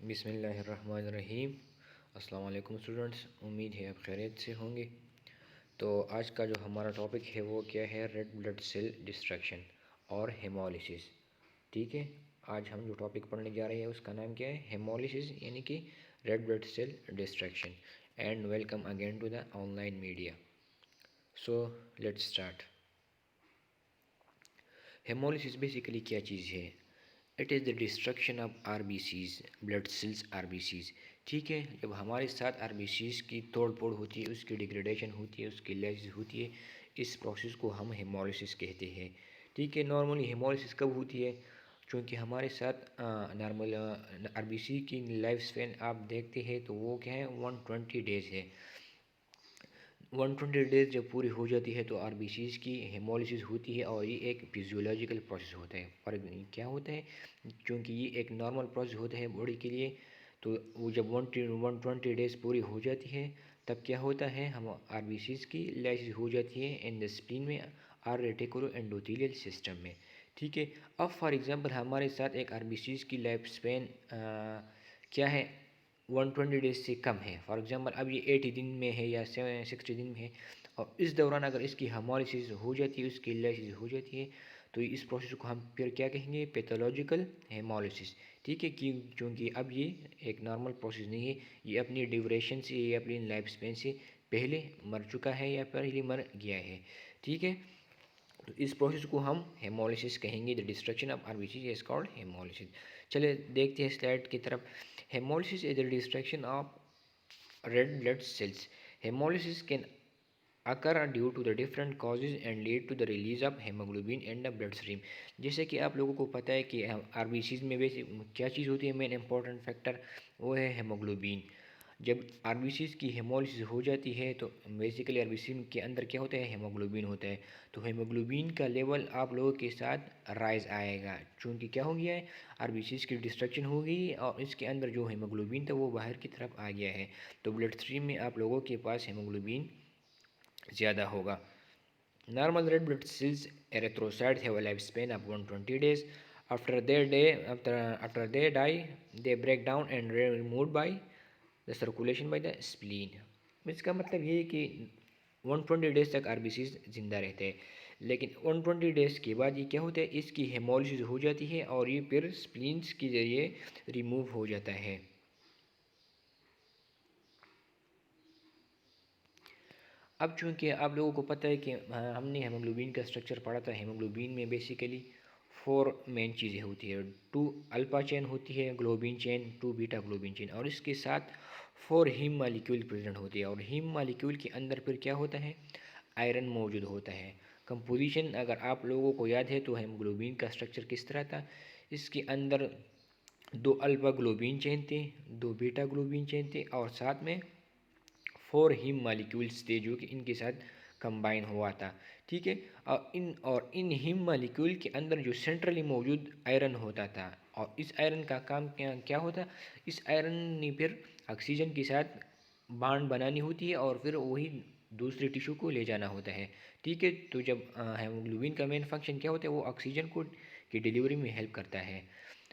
बिस्मिल्लाहिर्रहमानिर्रहीम। अस्सलाम वालेकुम स्टूडेंट्स, उम्मीद है आप खैरियत से होंगे। तो आज का जो हमारा टॉपिक है वो क्या है, रेड ब्लड सेल डिस्ट्रक्शन और हेमोलिसिस। ठीक है, आज हम जो टॉपिक पढ़ने जा रहे हैं उसका नाम क्या है, हेमोलिसिस यानी कि red blood cell destruction. And welcome again to the online media. So let's start. Haemolysis basically क्या चीज़ है? It is the destruction of RBCs, blood cells RBCs. ठीक है, जब हमारे साथ आरबीसीज की तोड़ फोड़ होती है, उसकी डिग्रेडेशन होती है, उसकी लाइसिस होती है, इस प्रोसेस को हम हेमोलिसिस कहते हैं। ठीक है, नॉर्मली हेमोलिसिस कब होती है? क्योंकि हमारे साथ नॉर्मल आरबीसी की लाइफ स्पैन आप देखते हैं तो वो क्या है, 120 डेज़ है। 120 डेज जब पूरी हो जाती है तो आरबीसीज की हेमोलिसिस होती है और ये एक फिजियोलॉजिकल प्रोसेस होता है। पर क्या होता है, क्योंकि ये एक नॉर्मल प्रोसेस होता है बॉडी के लिए, तो वो जब 120 डेज पूरी हो जाती है तब क्या होता है, हम आरबीसीज की लाइसिस हो जाती है इन द स्प्लीन में और रेटिकुलो एंडोथेलियल सिस्टम में। ठीक है, अब फॉर एग्जांपल हमारे साथ एक आरबीसीज की लाइफ स्पैन क्या है, 120 डेज से कम है। फॉर एग्जांपल अब ये 80 दिन में है या 60 दिन में है, और इस दौरान अगर इसकी हेमोलिसिस हो जाती है, उसकी लाइसिस हो जाती है, तो इस प्रोसेस को हम फिर क्या कहेंगे, पैथोलॉजिकल हेमोलिसिस। ठीक है, कि क्योंकि अब ये एक नॉर्मल प्रोसेस नहीं है, ये अपनी ड्यूरेशन से, ये अपनी लाइफ स्पेन से पहले मर चुका है या पहले मर गया है। ठीक है, तो इस प्रोसेस को हम हेमोलिसिस कहेंगे। The destruction of RBC is called haemolysis. चले देखते हैं स्लाइड की तरफ। Haemolysis is the destruction of red blood cells. Hemolysis can occur due to the different causes and lead to the release of hemoglobin in the bloodstream. जैसे कि आप लोगों को पता है कि आरबीसीज में वैसे क्या चीज़ होती है, मेन इंपॉर्टेंट फैक्टर वो है हेमोग्लोबिन। जब आरबीसीज की हेमोलिसिस हो जाती है तो बेसिकली आरबीसी के अंदर क्या होता है, हेमोग्लोबिन होता है। तो हेमोग्लोबिन का लेवल आप लोगों के साथ राइज आएगा, चूँकि क्या हो गया है, आरबीसीज की डिस्ट्रक्शन हो गई और इसके अंदर जो हेमोग्लोबिन था वो बाहर की तरफ आ गया है, तो ब्लड स्ट्रीम में आप लोगों के पास हेमोग्लोबिन ज़्यादा होगा। Normal red blood cells erythrocytes have a life span of 120 days. After they die, they break down and removed by the circulation by the spleen। इसका मतलब ये है कि 120 डेज तक आरबीसीज जिंदा रहते हैं, लेकिन 120 डेज के बाद ये क्या होता है, इसकी हेमोलिसिस हो जाती है और ये फिर स्प्लीन्स के जरिए रिमूव हो जाता है। अब चूँकि आप लोगों को पता है कि हमने हेमोग्लोबिन का स्ट्रक्चर पढ़ा था। हेमोग्लोबिन में बेसिकली 4 मेन चीज़ें होती है। 2 अल्फा चेन होती है, globin chain, 2 beta globin chain, और इसके साथ 4 हीम मालिक्यूल प्रेजेंट होती है। और हीम मालिक्यूल के अंदर फिर क्या होता है, आयरन मौजूद होता है। कंपोजिशन अगर आप लोगों को याद है तो हेमोग्लोबिन का स्ट्रक्चर किस तरह था, इसके अंदर 2 अल्फा ग्लोबिन चेन थे, 2 बीटा ग्लोबिन चेन थे, और साथ में 4 हीम मालिक्यूल्स थे जो कि इनके साथ कंबाइन हुआ था। ठीक है, और इन हीम मालिक्यूल के अंदर जो सेंट्रली मौजूद आयरन होता था, और इस आयरन का काम क्या होता, इस आयरन ने फिर ऑक्सीजन के साथ बांड बनानी होती है और फिर वही दूसरे टिश्यू को ले जाना होता है। ठीक है, तो जब हेमोग्लोबिन का मेन फंक्शन क्या होता है, वो ऑक्सीजन को की डिलीवरी में हेल्प करता है।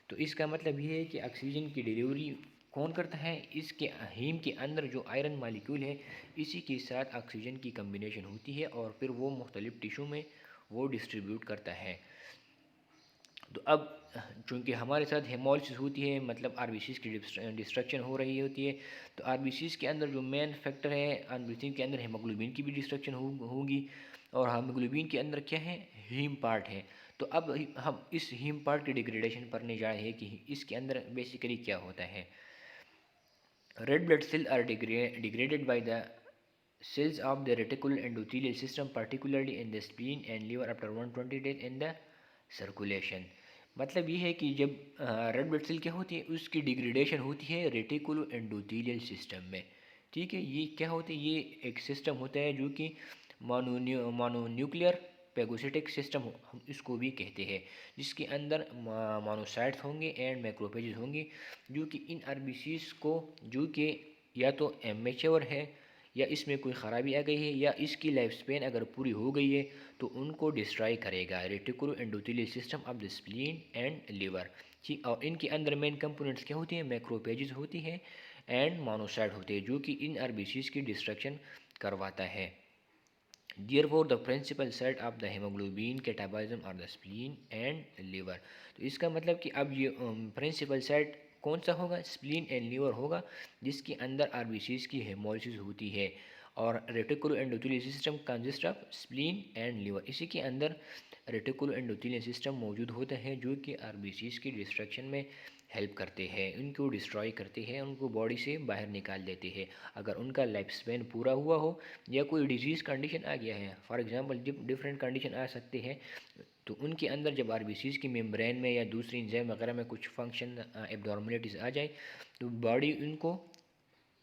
तो इसका मतलब ये है कि ऑक्सीजन की डिलीवरी कौन करता है, इसके हीम के अंदर जो आयरन मालिक्यूल है इसी के साथ ऑक्सीजन की कम्बिनेशन होती है और फिर वो मुख्तलिफ टिश्यू में वो डिस्ट्रीब्यूट करता है। तो अब चूँकि हमारे साथ हेमोलिसिस होती है, मतलब आरबीसीज की डिस्ट्रक्शन हो रही होती है, तो आरबीसीज के अंदर जो मेन फैक्टर है, आरबीसी के अंदर हेमोग्लोबिन की भी डिस्ट्रक्शन होगी, और हेमोग्लोबिन के अंदर क्या है, हीम पार्ट है। तो अब हम इस हीम पार्ट की डिग्रेडेशन पढ़ने जा रहे हैं कि इसके अंदर बेसिकली क्या होता है। Red blood cells are degraded by the cells of the reticular endothelial system, particularly in the spleen and liver after 120 days in the circulation। मतलब ये है कि जब रेड ब्लड सेल क्या होती है, उसकी डिग्रेडेशन होती है रेटिकुलो एंडोथीलियल सिस्टम में। ठीक है, ये क्या होता है, ये एक सिस्टम होता है जो कि मोनोन्यूक्लियर पेगोसिटिक सिस्टम हम इसको भी कहते हैं, जिसके अंदर मोनोसाइट्स होंगे एंड मैक्रोफेजेस होंगे, जो कि इन आरबीसीज को, जो कि या तो एमेच्योर है या इसमें कोई ख़राबी आ गई है या इसकी लाइफ स्पेन अगर पूरी हो गई है तो उनको डिस्ट्रॉय करेगा reticulo endothelial system of the spleen and liver. और इनके अंदर मेन कंपोनेंट्स क्या होती हैं, मैक्रोपेजेस होती है एंड मोनोसाइट होते हैं, जो कि इन आरबीसीज की डिस्ट्रक्शन करवाता है। Therefore, the principal site of the hemoglobin catabolism are the spleen and liver। तो इसका मतलब कि अब ये प्रिंसिपल साइट कौन सा होगा, स्प्लीन एंड लीवर होगा, जिसके अंदर आरबीसीज की हेमोलिसिस होती है। और reticuloendothelial system consist of spleen and liver, इसी के अंदर रेटिकुलो एंडोथेलियल सिस्टम मौजूद होता है, जो कि आरबीसीज की डिस्ट्रक्शन में हेल्प करते हैं, उनको डिस्ट्रॉय करते हैं, उनको बॉडी से बाहर निकाल देते हैं। अगर उनका लाइफ स्पेन पूरा हुआ हो या कोई डिजीज़ कंडीशन आ गया है, फॉर एग्जांपल डिफरेंट कंडीशन आ सकते हैं, तो उनके अंदर जब आरबीसीज की मेम्ब्रेन में या दूसरी इंजाइम वगैरह में कुछ फंक्शन एब्नॉर्मलिटीज़ आ जाए, तो बॉडी उनको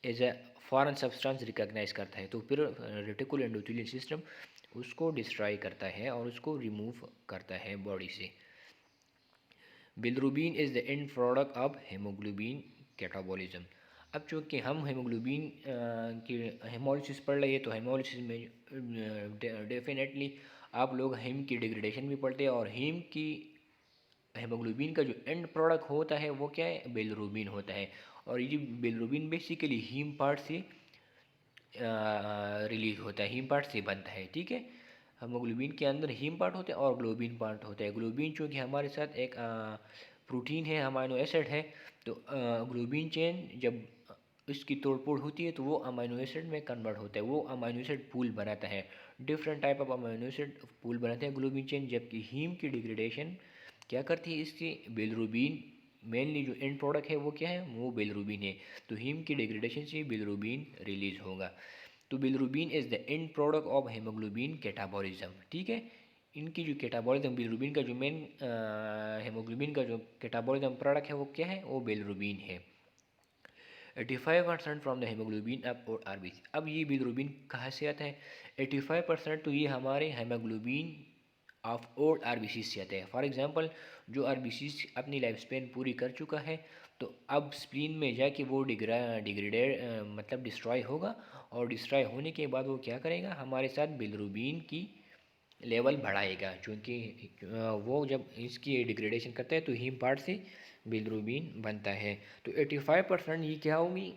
as a foreign substance recognise करता है, तो फिर रेटिकुलो एंडोथेलियल सिस्टम उसको डिस्ट्रॉय करता है और उसको रिमूव करता है बॉडी से। Bilirubin is the end product of haemoglobin catabolism. अब चूँकि हम हेमोग्लोबिन की हेमोलिसिस पढ़ रहे हैं, तो हेमोलिसिस में डेफिनेटली आप लोग हीम की डिग्रेडेशन भी पढ़ते हैं, और हीम की हेमोग्लोबिन का जो एंड प्रोडक्ट होता है वो क्या है, बिलिरुबिन होता है। और ये बिलिरुबिन बेसिकली हीम पार्ट से रिलीज होता है, हीम पार्ट से बनता है, ठीक है। हेमोग्लोबिन के अंदर हीम पार्ट होते हैं और ग्लोबिन पार्ट होता है। ग्लोबिन चूँकि हमारे साथ एक प्रोटीन है, अमाइनो एसिड है, तो ग्लोबिन चेन जब इसकी तोड़फोड़ होती है तो वो अमाइनो एसिड में कन्वर्ट होता है, वो अमाइनो एसिड पूल बनाता है, different type of amino acid pool बनाते हैं ग्लोबिन चेन। जबकि हीम की डिग्रेडेशन क्या करती है, इसकी बिलिरुबिन मेनली जो एंड प्रोडक्ट है वो क्या है, वो बिलिरुबिन है, तो हीम की डिग्रेडेशन से बिलिरुबिन रिलीज होगा। तो bilirubin is the end product of haemoglobin catabolism, ठीक है। इनकी जो कैटाबॉलिज्म बिलिरुबिन का जो मेन हेमोग्लोबिन का जो कैटाबॉलिज्म प्रोडक्ट है वो क्या है, वो बिलिरुबिन है। 85% फ्रॉम द हेमोग्लोबिन अब आरबीसी। अब ये बिलिरुबिन कहाँ से आता है, 85% तो ये हमारे हेमोग्लोबिन ऑफ ओल्ड आरबीसी से आता है। फॉर एग्जांपल जो आरबीसी अपनी लाइफ स्पेन पूरी कर चुका है, तो अब स्प्लीन में जाके वो डिग्रेडेड मतलब डिस्ट्रॉय होगा, और डिस्ट्रॉय होने के बाद वो क्या करेगा, हमारे साथ बिलिरुबिन की लेवल बढ़ाएगा, क्योंकि वो जब इसकी डिग्रेडेशन करता है तो हीम पार्ट से बिलिरुबिन बनता है। तो 85% ये क्या होगी,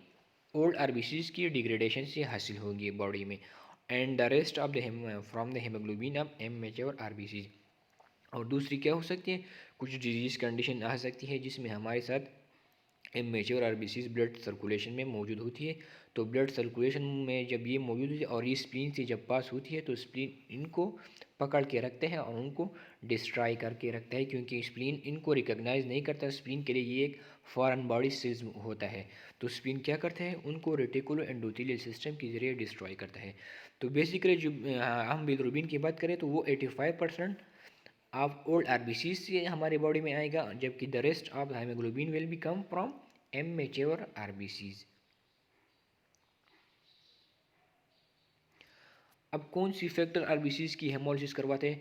ओल्ड आरबीसीज की डिग्रेडेशन से हासिल होगी बॉडी में, and the rest of the from the haemoglobin of immature RBCs. और दूसरी क्या हो सकती है, कुछ डिजीज़ कंडीशन आ सकती है जिसमें हमारे साथ इमेच्योर आरबीसीज ब्लड सर्कुलेशन में मौजूद होती है। तो ब्लड सर्कुलेशन में जब ये मौजूद होती है और ये स्प्लीन से जब पास होती है, तो स्प्लीन इनको पकड़ के रखते हैं और उनको डिस्ट्रॉय करके रखता है, क्योंकि स्प्लीन इनको रिकॉग्नाइज नहीं करता। स्प्लीन के लिए ये एक फॉरेन बॉडी सेल्स होता है, तो स्प्लीन क्या करते हैं, उनको रेटिकुलो एंडोथेलियल सिस्टम के जरिए डिस्ट्रॉय करता है। तो बेसिकली जो हम बिलिरुबिन की बात करें तो वो 85% ऑफ ओल्ड आरबीसी से हमारे बॉडी में आएगा, जबकि the rest of haemoglobin will be come from immature RBCs. अब कौन सी फैक्टर आरबीसीज की हेमोलिसिस करवाते हैं,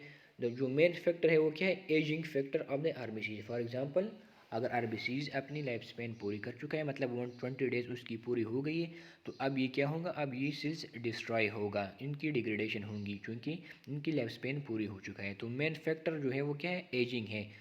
जो मेन फैक्टर है वो क्या है, ageing factor of the RBCs. For example अगर आरबीसीज अपनी लाइफ स्पेन पूरी कर चुका है, मतलब 120 डेज उसकी पूरी हो गई है, तो अब ये क्या होगा, अब ये सेल्स डिस्ट्रॉय होगा, इनकी डिग्रेडेशन होगी, क्योंकि इनकी लाइफ स्पेन पूरी हो चुका है। तो मेन फैक्टर जो है वो क्या है, एजिंग है।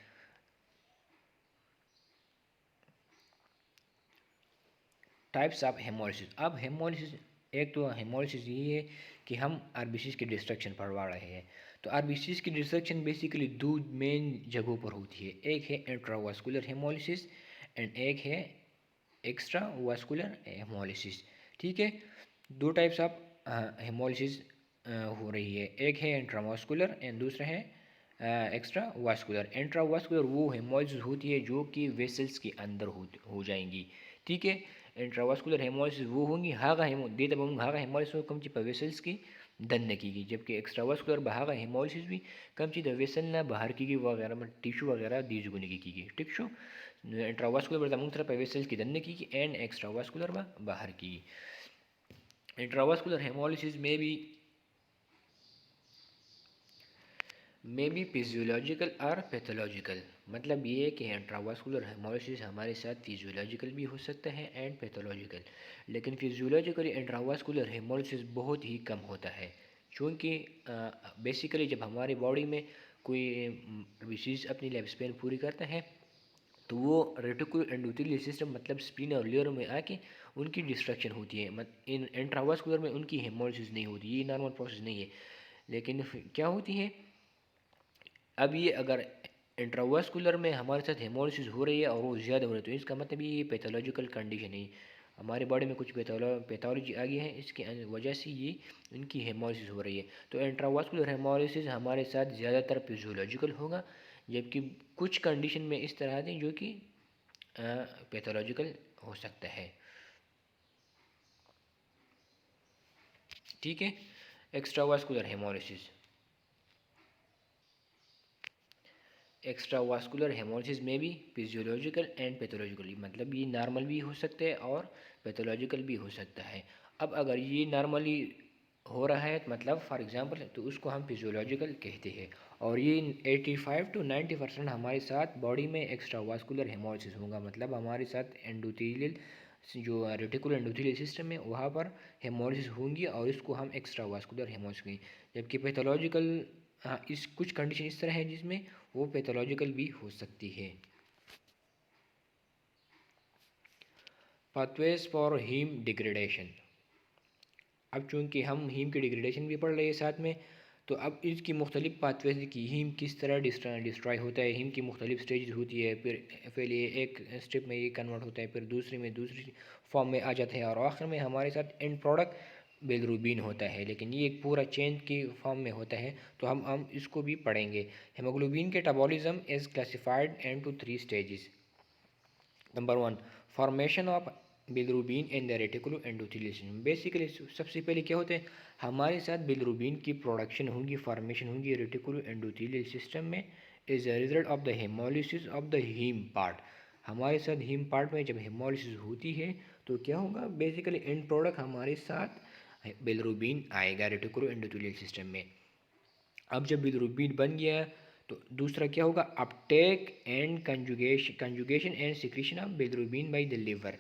Types of haemolysis. अब हेमोलिसिस, एक तो हेमोलिसिस ये है कि हम आरबीसीज की डिस्ट्रक्शन पढ़वा रहे हैं, तो आरबीसीज की डिस्ट्रक्शन बेसिकली दो मेन जगहों पर होती है, एक है इंट्रावास्कुलर हेमोलिसिस एंड एक है एक्स्ट्रा वास्कुलर हेमोलिसिस, ठीक है। दो टाइप्स ऑफ हेमोलिसिस हो रही है, एक है इंट्रावास्कुलर एंड दूसरा है एक्स्ट्रा वास्कुलर। इंट्रावास्कुलर वो हेमोलिसिस होती है जो कि वेसल्स के अंदर हो जाएंगी, ठीक है। इंट्रावास्कुलर हेमोलिसिस वो होंगी हागा हेमो दे तब हागा हेमोलिसिस कम ची वेसल्स की दन की, जबकि एक्स्ट्रावास्कुलर बहागा हेमोलिसिस भी कम ची वेसल ना बाहर की वगैरह में टिश्यू वगैरह दीज गुने की, ठीक शो। इंट्रावास्कुलर बता मुंग तरह वेसल्स की दन की एंड एक्स्ट्रावास्कुलर बाहर की। इंट्रावास्कुलर हेमोलिसिस में भी फिजियोलॉजिकल और पैथोलॉजिकल, मतलब ये है कि इंट्रावास्कुलर हेमोलिसिस हमारे साथ फिजियोलॉजिकल भी हो सकता है एंड पैथोलॉजिकल, लेकिन फिजियोलॉजिकल इंट्रावास्कुलर हेमोलिसिस बहुत ही कम होता है, क्योंकि बेसिकली जब हमारी बॉडी में कोई डिसीज़ अपनी लाइफ स्पेन पूरी करता है, तो वो रेटिकुलर एंडोथेलियल सिस्टम मतलब स्प्लीन और लिवर में आके उनकी डिस्ट्रक्शन होती है। इन इंट्रावास्कुलर में उनकी हेमोलिसिस नहीं होती, ये नॉर्मल प्रोसेस नहीं है। लेकिन क्या होती है, अब ये अगर इंट्रावास्कुलर में हमारे साथ हेमोलिसिस हो रही है और वो ज़्यादा हो रही है, तो इसका मतलब ये पैथोलॉजिकल कंडीशन है, हमारे बॉडी में कुछ पैथोलॉजी आ गई है, इसके वजह से ये इनकी हेमोलिसिस हो रही है। तो इंट्रावास्कुलर हेमोलिसिस हमारे साथ ज़्यादातर फिजियोलॉजिकल होगा, जबकि कुछ कंडीशन में इस तरह आते हैं जो कि पैथोलॉजिकल हो सकता है। ठीक है। एक्स्ट्रावास्कुलर हेमोलिसिस, एक्स्ट्रावास्कुलर हेमोलिसिस में भी फिजियोलॉजिकल एंड पैथोलॉजिकल, मतलब ये नॉर्मल भी हो सकते हैं और पैथोलॉजिकल भी हो सकता है। अब अगर ये नॉर्मली हो रहा है मतलब फॉर एग्जांपल, तो उसको हम फिजियोलॉजिकल कहते हैं। और ये 85 to 90% हमारे साथ बॉडी में एक्स्ट्रावास्कुलर हेमोलिसिस होगा, मतलब हमारे साथ एंडोथेलियल जो रेटिकुलर एंडोथेलियल सिस्टम है वहाँ पर हेमोलिसिस होंगी और इसको हम एक्स्ट्रावास्कुलर हेमोलिसिस कहेंगे। जबकि पैथोलॉजिकल, हाँ, इस कुछ कंडीशन इस तरह है जिसमें वो पैथोलॉजिकल भी हो सकती है। पाथवेज फॉर हीम डिग्रेडेशन, अब चूँकि हम हीम की डिग्रेडेशन भी पढ़ रहे हैं साथ में, तो अब इसकी मुख्तलिफ पाथवेज की हीम किस तरह डिस्ट्रॉय होता है, हीम की मुख्तलिफ स्टेज होती है, फिर पहले एक स्टेप में ये कन्वर्ट होता है, फिर दूसरे में दूसरी फॉर्म में आ जाता है, और आखिर में हमारे साथ एंड प्रोडक्ट बिलिरुबिन होता है। लेकिन ये एक पूरा चेन की फॉर्म में होता है, तो हम इसको भी पढ़ेंगे। हेमोग्लोबिन के metabolism is classified into 3 stages. Number 1, formation of bilirubin in the reticulo endothelial system. Basically सबसे पहले क्या होता है, हमारे साथ बिलिरुबिन की प्रोडक्शन होगी, फॉर्मेशन होगी रेटिकुलो एंडोथेलियल सिस्टम में, is a result of the haemolysis of the haem part. हमारे साथ हीम पार्ट में जब हेमोलिसिस होती है तो क्या होगा, बेसिकली एंड प्रोडक्ट हमारे साथ बिलिरुबिन आएगा रेटिकुलो एंडोथेलियल सिस्टम में। अब जब बिलिरुबिन बन गया तो दूसरा क्या होगा, Uptake and conjugation and secretion of bilirubin by the liver.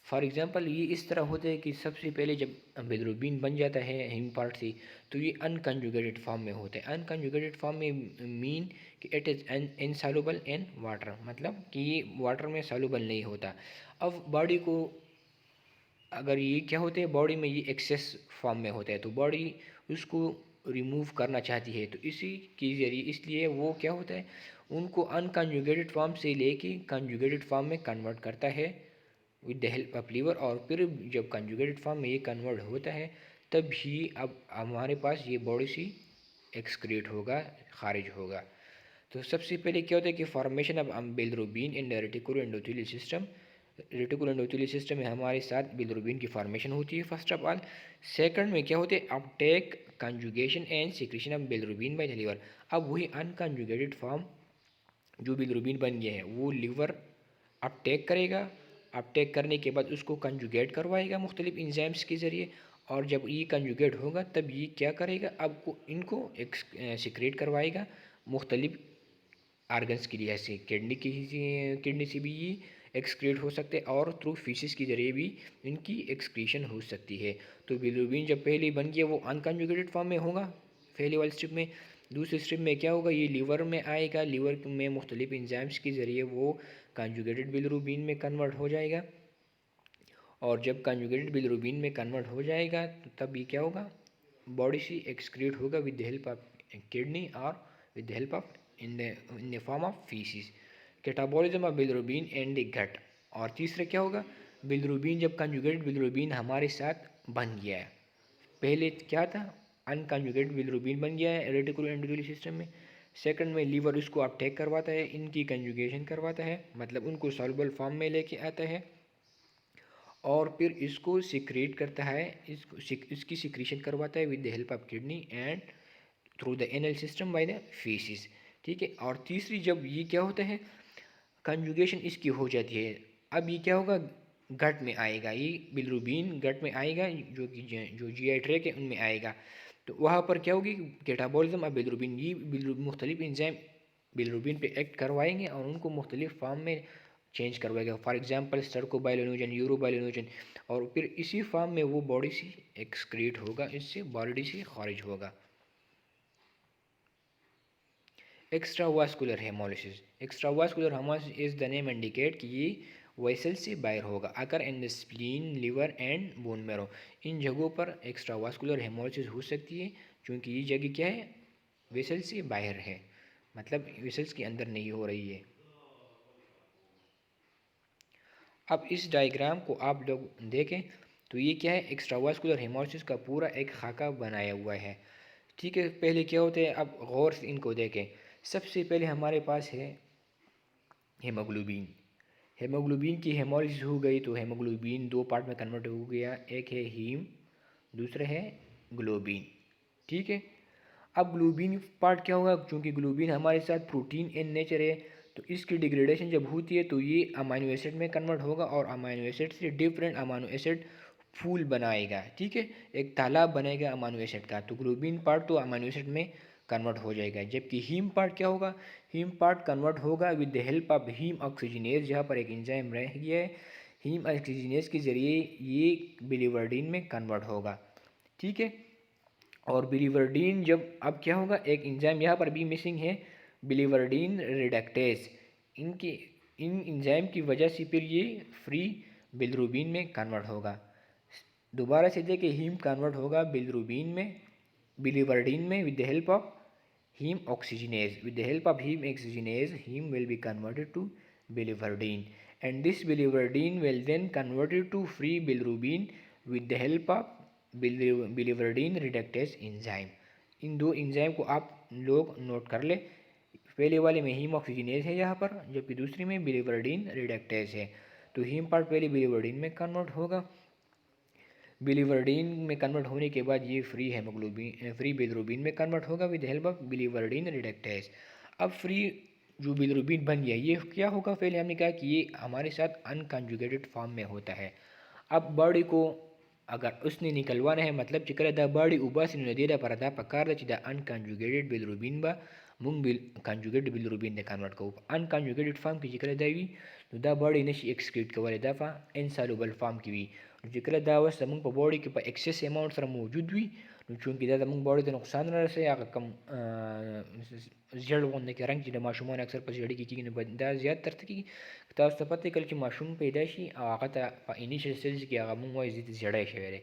For example ये इस तरह होता है कि सबसे पहले जब बिलिरुबिन बन जाता है हिम पार्ट से, तो ये अनकंजुगेटेड फॉर्म में होता है। अनकंजुगेटेड फॉर्म में मीन कि it is insoluble in water, मतलब कि ये वाटर में सॉल्युबल नहीं होता। अब बॉडी को अगर ये क्या होते हैं, बॉडी में ये एक्सेस फॉर्म में होता है, तो बॉडी उसको रिमूव करना चाहती है, तो इसी के ज़रिए इसलिए वो क्या होता है, उनको अनकंजुगेटेड फॉर्म से लेके कंजुगेटेड फॉर्म में कन्वर्ट करता है with the help of liver. और फिर जब कंजुगेटेड फॉर्म में ये कन्वर्ट होता है तब ही अब हमारे पास ये बॉडी से एक्सक्रीट होगा, खारिज होगा। तो सबसे पहले क्या होता है कि formation of bilirubin in the reticulo endothelial system. Reticulo endothelial system में हमारे साथ बिलिरुबिन की फॉर्मेशन होती है फर्स्ट ऑफ ऑल। सेकंड में क्या होते हैं, uptake conjugation and secretion of bilirubin by the liver. अब वही अनकंजुगेटेड फॉर्म जो बिलिरुबिन बन गया है वो लीवर अपटेक करेगा, अपटेक करने के बाद उसको कंजुगेट करवाएगा मुख्तलिफ इंजाइम्स के ज़रिए, और जब ये कंजुगेट होगा तब ये क्या करेगा, अब को इनको एक सिक्रेट करवाएगा मुख्तलिफ आर्गन्स के लिए, ऐसे किडनी से भी ये एक्सक्रीट हो सकते हैं और थ्रू फीसिस के जरिए भी इनकी एक्सक्रीशन हो सकती है। तो बिलिरुबिन जब पहले बन गया वो अनकंजुगेटेड फॉर्म में होगा पहले वाले स्टेप में। दूसरे स्टेप में क्या होगा, ये लीवर में आएगा, लीवर में मुख्तलिफ इंजाइम्स के ज़रिए वो कंजुगेटेड बिलिरुबिन में कन्वर्ट हो जाएगा। और जब कंजुगेटेड बिलिरुबिन में कन्वर्ट हो जाएगा तो तब ये क्या होगा, बॉडी से एक्सक्रीट होगा with the help of kidney और with the help of in the form of faeces. Catabolism of bilirubin and the gut. और तीसरा क्या होगा, बिलिरुबिन जब कंजुगेटेड बिलिरुबिन हमारे साथ बन गया है, पहले क्या था, अनकंजुगेटेड बिलिरुबिन बन गया है रेटिकुलो एंडोथेलियल सिस्टम में। सेकंड में लीवर उसको अपटेक करवाता है, इनकी कंजुगेशन करवाता है, मतलब उनको सॉल्युबल फॉर्म में लेके आता है, और फिर इसको सिक्रेट करता है, इसकी सिक्रीशन करवाता है with the help of kidney and through the anal system by the faeces. ठीक है। और तीसरी जब ये क्या होता है, कंजुगेशन इसकी हो जाती है, अब ये क्या होगा, गट में आएगा, ये बिलिरुबिन गट में आएगा, जो जीआई ट्रैक है उनमें आएगा। तो वहाँ पर क्या होगी, कैटाबॉलिज्म ऑफ बिलिरुबिन, ये मुख्तलिफ एंजाइम बिलिरुबिन पे एक्ट करवाएंगे और उनको मुख्तलिफ फॉर्म में चेंज करवाएगा, फॉर एग्जांपल स्टर्कोबाइलिनोजन, यूरोबाइलिनोजन, और फिर इसी फॉर्म में वो बॉडी से एक्सक्रीट होगा, इससे बॉडी से खारिज होगा। Extravascular haemolysis. Extravascular haemolysis is the name indicate कि ये वेसल से बाहर होगा। Occur in the spleen, liver and bone marrow, इन जगहों पर एक्स्ट्रावास्कुलर हेमोलिसिस हो सकती है क्योंकि ये जगह क्या है, वेसल से बाहर है, मतलब वेसल्स के अंदर नहीं हो रही है। अब इस डायग्राम को आप लोग देखें तो ये क्या है, एक्स्ट्रावास्कुलर हेमोलिसिस का पूरा एक खाका बनाया हुआ है। ठीक है, पहले क्या होते हैं, अब गौर से इनको देखें। सबसे पहले हमारे पास है हेमोग्लोबिन। हेमोग्लोबिन की हेमोलिसिस हो गई तो हेमोग्लोबिन दो पार्ट में कन्वर्ट हो गया, एक है हीम, दूसरा है ग्लोबिन। ठीक है, अब ग्लोबिन पार्ट क्या होगा, क्योंकि ग्लोबिन हमारे साथ प्रोटीन इन नेचर है, तो इसकी डिग्रेडेशन जब होती है तो ये अमाइनो एसिड में कन्वर्ट होगा और अमाइनो एसिड से डिफरेंट अमाइनो एसिड फूल बनाएगा। ठीक है, एक तालाब बनेगा अमाइनो एसिड का, तो ग्लोबिन पार्ट तो अमाइनो एसिड में कन्वर्ट हो जाएगा। जबकि हीम पार्ट क्या होगा, हीम पार्ट कन्वर्ट होगा with the help of haem oxygenase, जहाँ पर एक एंजाइम रह गया है, हीम ऑक्सीजनेज के जरिए ये बिलीवर्डिन में कन्वर्ट होगा। ठीक है, और बिलीवर्डिन जब अब क्या होगा, एक एंजाइम यहाँ पर भी मिसिंग है, बिलीवर्डिन रिडक्टेज, इनकी इन एंजाइम की वजह से फिर ये फ्री बिलिरुबिन में कन्वर्ट होगा। दोबारा से देखिए, हीम कन्वर्ट होगा बिलिरुबिन में, बिलीवर्डिन में with the help of heme oxygenase. With the help of heme oxygenase, heme will be converted to biliverdin, and this biliverdin will then converted to free bilirubin with the help of biliverdin reductase enzyme. इन दो enzyme को आप लोग note कर ले, पहले वाले में haem oxygenase है यहाँ पर, जबकि दूसरी में बिलिवर्डिन रिडक्टेज है। तो हीम पार्ट पहले बिलिवर्डिन में कन्वर्ट होगा, बिलीवर्डिन में कन्वर्ट होने के बाद ये फ्री हेमोग्लोबिन, फ्री बिलिरुबिन में कन्वर्ट होगा with help of biliverdin reductase. अब फ्री जो बिलिरुबिन बन गया, ये क्या होगा, पहले हमने कहा कि ये हमारे साथ अनकंजुगेटेड फॉर्म में होता है। अब बॉडी को अगर उसने निकलवाना है, मतलब चिकर द बॉडी उबास नदीरा पर दा पकार द अनकंजुगेटेड बिलिरुबिन बा मुंग बिल कंजुगेटेड बिलिरुबिन ने कन्वर्ट को अनकंजुगेटेड फॉर्म की जिक्र दावी तो दा बॉडी नशी एक्सक्रीट कवले दफा इनसॉल्युबल फॉर्म की भी जिक्र दावा समूह पर बॉडी के पर एक्सेस अमाउंट सर मौजूद हुई, चूँकि दा समूह बॉडी तो नुकसान रहा से या कम जड़ होने के रंग जिन्हें माशूमान अक्सर पर जड़ी की चीज़ बंदा ज़्यादा तरत की ताज़ पते कल की माशूम पैदाशी आगता इनिशियल स्टेज की आगा मुंग वाइज जड़ा शेरे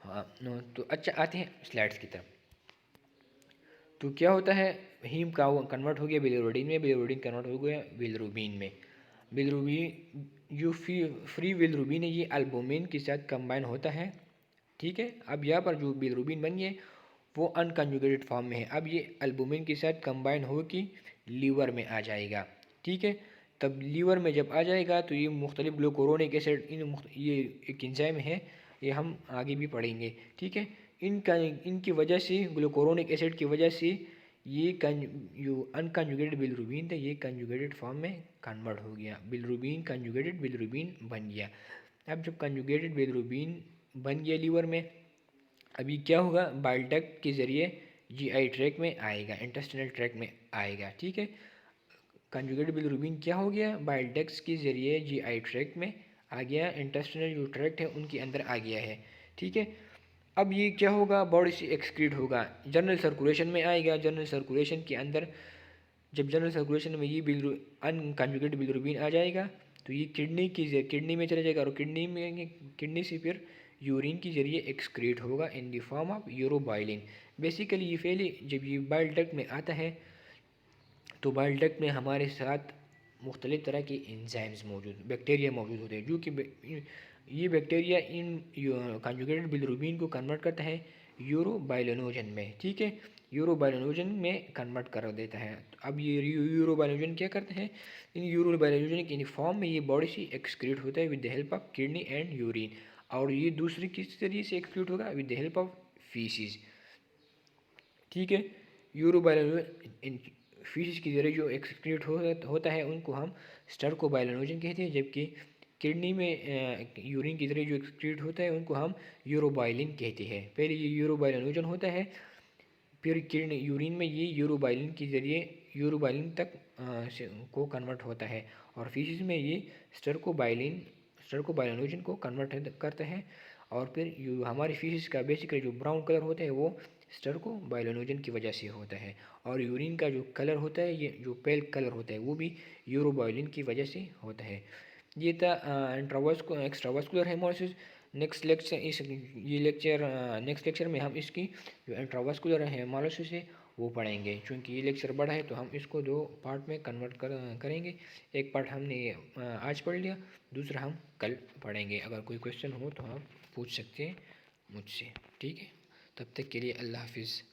हाँ, तो अच्छा आते हैं स्लाइड्स की तरफ। तो क्या होता है, हीम का कन्वर्ट हो गया बिलिरुबिन में, बिलिरुबिन कन्वर्ट हो गया बिलिरुबिन में, बिलिरुबिन जो फ्री बिलिरुबिन है ये अल्बुमिन के साथ कंबाइन होता है। ठीक है, अब यहाँ पर जो बिलिरुबिन बन गए वो अनकंजुगेटेड फॉर्म में है, अब ये अल्बुमिन के साथ कंबाइन हो कि लीवर में आ जाएगा। ठीक है, तब लीवर में जब आ जाएगा तो ये मुख्तलिफ ग्लूकोरोनिक एसिड ये एक एंजाइम है, ये हम आगे भी पढ़ेंगे। ठीक है, इनकी वजह से ग्लूकोरोनिक एसिड की वजह से ये जो अनकंजुगेटेड बिलिरुबिन था ये कंजुगेटेड फॉर्म में कन्वर्ट हो गया, बिलिरुबिन कंजुगेटेड बिलिरुबिन बन गया। अब जब कंजुगेटेड बिलिरुबिन बन गया लीवर में, अभी क्या होगा, बाइल डक्ट के ज़रिए जीआई ट्रैक में आएगा, इंटेस्टिनल ट्रैक में आएगा। ठीक है, कंजुगेटेड बिलिरुबिन क्या हो गया, बाइल डक्ट्स के ज़रिए जीआई ट्रैक में आ गया, इंटेस्टिनल जो ट्रैक्ट है उनके अंदर आ गया है। ठीक है, अब ये क्या होगा, बॉडी से एक्सक्रीट होगा, जनरल सर्कुलेशन में आएगा, जनरल सर्कुलेशन के अंदर जब जनरल सर्कुलेशन में ये अनकंजुगेटेड बिलिरुबिन आ जाएगा तो ये किडनी में चला जाएगा और किडनी से फिर यूरिन के जरिए एक्सक्रीट होगा in the form of urobilin. Basically ये पहले जब ये बाइल डक्ट में आता है तो बाइल डक्ट में हमारे साथ मुख्तलिफ़ तरह के एंजाइम्स मौजूद, बैक्टीरिया मौजूद होते हैं, जो कि ये बैक्टीरिया इन कॉन्जुगेटेड बिलिरुबिन को कन्वर्ट करता है यूरोबाइलिनोजन में, ठीक है, यूरोबाइलिनोजन में कन्वर्ट कर देता है। अब ये यूरोबाइलिनोजन क्या करते हैं, इन यूरोबाइलिनोजन इन फॉर्म में ये बॉडी से एक्सक्रीट होता है with the help of kidney and urine, और ये दूसरी किस तरीके से एक्सक्रीट होगा, with the help of faeces, ठीक है। यूरोबाइलिनोजन फीसिस के जरिए जो एक्सक्रीट होता है उनको हम स्टर्कोबाइलिनोजन कहते हैं, जबकि किडनी में यूरिन की जरिए जो एक्सक्रीट होता है उनको हम यूरोबाइलिन कहते हैं। पहले ये यूरोबाइलिनोजन होता है, फिर किडनी यूरिन में ये यूरोबाइलिन के जरिए यूरोबाइलिन तक को कन्वर्ट होता है, और फीसिस में ये स्टर्कोबाइलिनोजन को कन्वर्ट करता है, और फिर हमारी फीसिस का बेसिकली जो ब्राउन कलर होता है वो स्टर्कोबाइलिनोजन की वजह से होता है, और यूरिन का जो कलर होता है, ये जो पेल कलर होता है वो भी यूरोबाइलिन की वजह से होता है। ये था एक्स्ट्रावास्कुलर हेमोलिसिस। नेक्स्ट लेक्चर में हम इसकी जो इंट्रावास्कुलर हेमोलिसिस है वो पढ़ेंगे। चूँकि ये लेक्चर बड़ा है तो हम इसको दो पार्ट में कन्वर्ट करेंगे। एक पार्ट हमने आज पढ़ लिया, दूसरा हम कल पढ़ेंगे। अगर कोई क्वेश्चन हो तो आप पूछ सकते हैं मुझसे, ठीक है। तब तक के लिए अल्लाह हाफिज़।